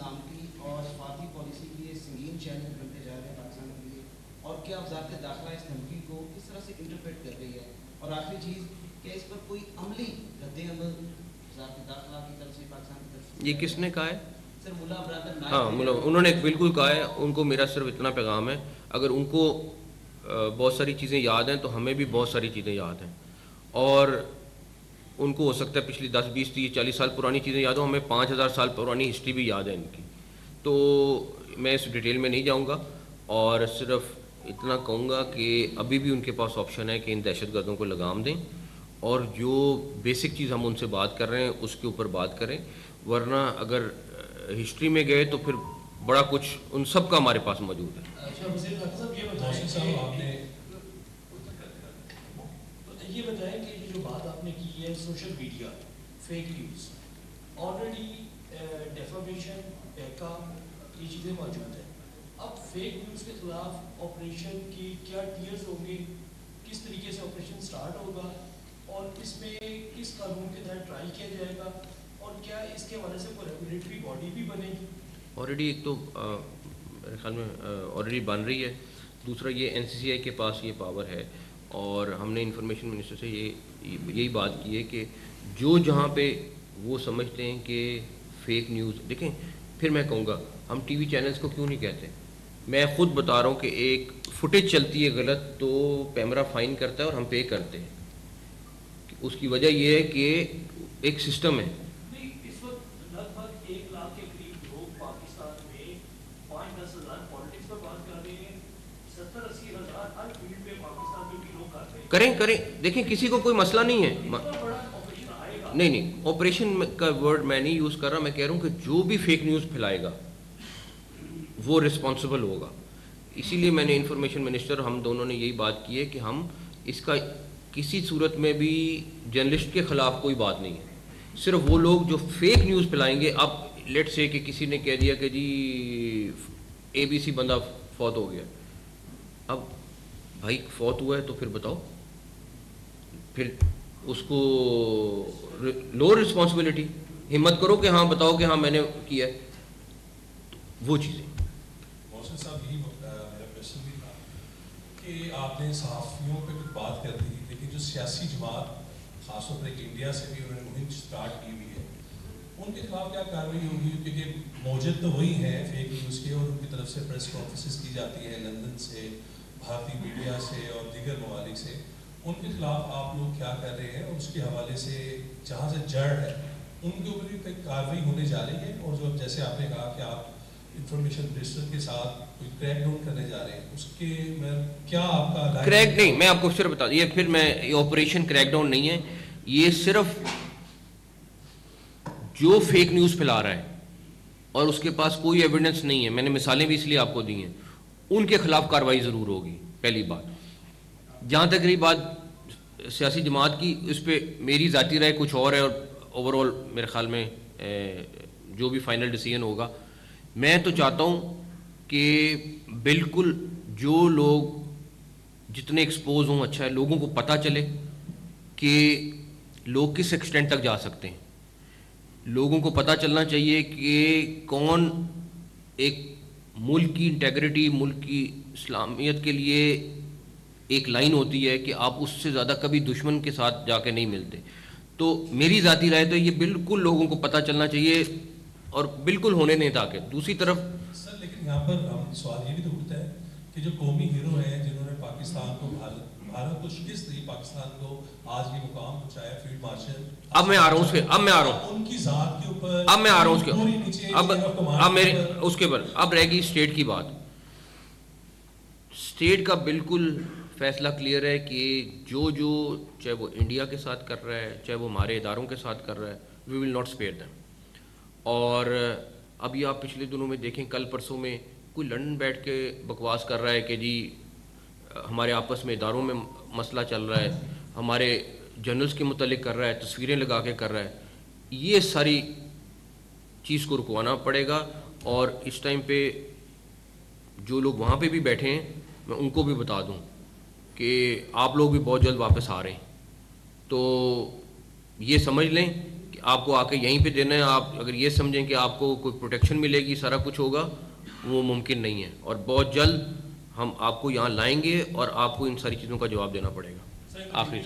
نظام کی اور سفارتی پالیسی کے لیے سنگین چیلنج بنتے جا رہے ہیں پاکستان کے لیے، اور کیا وزارت داخلہ اس دھمکی کو کس طرح سے انٹرپریٹ کر رہی ہے؟ اور آخری چیز، کیا اس پر کوئی عملی رد عمل وزارت داخلہ کی طرف سے پاکستان کی طرف سے؟ یہ کس نے کہا ہے؟ سر ملا برادر. ہاں انہوں نے بالکل کہا ہے. ان کو میرا صرف اتنا پیغام ہے، اگر ان کو بہت ساری چیزیں یاد ہیں تو ہمیں بھی بہت ساری چیزیں یاد ہیں، اور ان کو ہو سکتا ہے پچھلی 10 20 30 40 سال پرانی چیزیں یاد ہوں، ہمیں 5000 سال پرانی ہسٹری بھی یاد ہے ان کی. تو میں اس ڈیٹیل میں نہیں جاؤں گا، اور صرف اتنا کہوں گا کہ ابھی بھی ان کے پاس آپشن ہے کہ ان دہشت گردوں کو لگام دیں، اور جو بیسک چیز ہم ان سے بات کر رہے ہیں اس کے اوپر بات کریں. ورنہ اگر ہسٹری میں گئے تو پھر بڑا کچھ ان سب کا ہمارے پاس موجود ہے. یہ بتائیں کہ جو بات آپ نے کی ہے social media, fake news, already defamation, پیکا، یہ چیزیں موجود ہیں. اب فیک نیوز کے خلاف آپریشن کی کیا ٹیئرز ہوں گے، کس طریقے سے آپریشن سٹارٹ ہوگا، اور اس میں کس قانون کے تحت ٹرائی کیا جائے گا، اور کیا اس کے حوالے سے کوئی ریگولیٹری باڈی بھی بنے گی؟ آلریڈی ایک تو میرے خیال میں آلریڈی بن رہی ہے. دوسرا یہ NCCI کے پاس یہ پاور ہے، اور ہم نے انفارمیشن منسٹر سے یہی بات کی ہے کہ جو جہاں پہ وہ سمجھتے ہیں کہ فیک نیوز، دیکھیں پھر میں کہوں گا ہم ٹی وی چینلز کو کیوں نہیں کہتے. میں خود بتا رہا ہوں کہ ایک فوٹیج چلتی ہے غلط تو پیمرا فائن کرتا ہے اور ہم پے کرتے ہیں. اس کی وجہ یہ ہے کہ ایک سسٹم ہے. اس وقت لگ بھگ 1 لاکھ کے قریب لوگ پاکستان میں 5-10 ہزار پالیٹکس پر بات کر رہے ہیں، 70-80 ہزار ہر فیلڈ میں پاکستان میں بھی لوگ کر رہے ہیں. کریں دیکھیں کسی کو کوئی مسئلہ نہیں ہے. نہیں آپریشن کا ورڈ میں نہیں یوز کر رہا، میں کہہ رہا ہوں کہ جو بھی فیک نیوز پھیلائے گا وہ رسپانسبل ہوگا. اسی لیے میں نے انفارمیشن منسٹر ہم دونوں نے یہی بات کی ہے کہ ہم اس کا کسی صورت میں بھی جرنلسٹ کے خلاف کوئی بات نہیں ہے. صرف وہ لوگ جو فیک نیوز پھیلائیں گے، اب لیٹ سے کہ کسی نے کہہ دیا کہ جی ABC بندہ فوت ہو گیا. اب بھائی فوت ہوا ہے تو پھر بتاؤ، پھر اس کو لو رسپانسبلٹی، ہمت کرو کہ ہاں بتاؤ کہ ہاں میں نے کیا ہے. وہ چیزیں محسن صاحب یہی میرا کوشچن بھی تھا کہ آپ نے صحافیوں پہ کچھ بات کر دی، لیکن جو سیاسی جماعت خاص طور پر ایک انڈیا سے بھی انہوں نے مہم اسٹارٹ کی ہوئی ہے، ان کے خلاف کیا کارروائی ہوگی؟ کیونکہ موجود تو وہی ہیں فیک نیوز کے، اور ان کی طرف سے پریس کانفرنسز کی جاتی ہیں لندن سے، بھارتی میڈیا سے اور دیگر ممالک سے. ان کے خلاف آپ لوگ کیا کر رہے ہیں، اور اس کے حوالے سے جہاں سے جڑ ہے ان کے اوپر بھی کوئی کارروائی ہونے جا رہی ہے؟ اور جو جیسے آپ نے کہا کہ آپ انفارمیشن منسٹر کے ساتھ کوئی کریک ڈاؤن کرنے جا رہے ہیں، اس کے میں کیا آپ کا کریک نہیں، میں آپ کو صرف بتا دوں، یہ پھر میں یہ آپریشن کریک ڈاؤن نہیں ہے، یہ صرف جو فیک نیوز پھیلا رہا ہے اور اس کے پاس کوئی ایویڈنس نہیں ہے، میں نے مثالیں بھی اس لیے آپ کو دی ہیں، ان کے خلاف کارروائی ضرور ہوگی. پہلی بات. جہاں تک رہی بات سیاسی جماعت کی، اس پہ میری ذاتی رائے کچھ اور ہے، اور اوور آل میرے خیال میں جو بھی فائنل ڈیسیژن ہوگا، میں تو چاہتا ہوں کہ بالکل جو لوگ جتنے ایکسپوز ہوں اچھا ہے، لوگوں کو پتہ چلے کہ لوگ کس ایکسٹینٹ تک جا سکتے ہیں. لوگوں کو پتہ چلنا چاہیے کہ کون ایک ملک کی انٹیگریٹی، ملک کی اسلامیت کے لیے ایک لائن ہوتی ہے کہ آپ اس سے زیادہ کبھی دشمن کے ساتھ جا کے نہیں ملتے. تو میری ذاتی رائے تو یہ بالکل لوگوں کو پتہ چلنا چاہیے اور بالکل ہونے نہیں. تاکہ دوسری طرف سر لیکن یہاں پر سوال یہ بھی تو اٹھتا ہے کہ جو قومی ہیرو ہیں جنہوں نے پاکستان کو بھارت کو شکست دی، پاکستان کو آج یہ مقام پہنچایا، فیلڈ مارشل، اب میں آ رہا ہوں اس پہ، ان کی ذات کے اوپر، اب میں آ رہا ہوں اس کے اوپر اب رہ گئی اسٹیٹ کی بات. اسٹیٹ کا بالکل فیصلہ کلیئر ہے کہ جو چاہے وہ انڈیا کے ساتھ کر رہا ہے، چاہے وہ ہمارے اداروں کے ساتھ کر رہا ہے، وی ول ناٹ اسپیئر دیم. اور ابھی آپ پچھلے دنوں میں دیکھیں، کل پرسوں میں کوئی لندن بیٹھ کے بکواس کر رہا ہے کہ جی ہمارے آپس میں اداروں میں مسئلہ چل رہا ہے، ہمارے جرنلز کے متعلق کر رہا ہے، تصویریں لگا کے کر رہا ہے. یہ ساری چیز کو رکوانا پڑے گا. اور اس ٹائم پہ جو لوگ وہاں پہ بھی بیٹھے ہیں، میں ان کو بھی بتا دوں کہ آپ لوگ بھی بہت جلد واپس آ رہے ہیں. تو یہ سمجھ لیں کہ آپ کو آ کے یہیں پہ دینا ہے. آپ اگر یہ سمجھیں کہ آپ کو کوئی پروٹیکشن ملے گی, سارا کچھ ہوگا, وہ ممکن نہیں ہے. اور بہت جلد ہم آپ کو یہاں لائیں گے اور آپ کو ان ساری چیزوں کا جواب دینا پڑے گا. آخری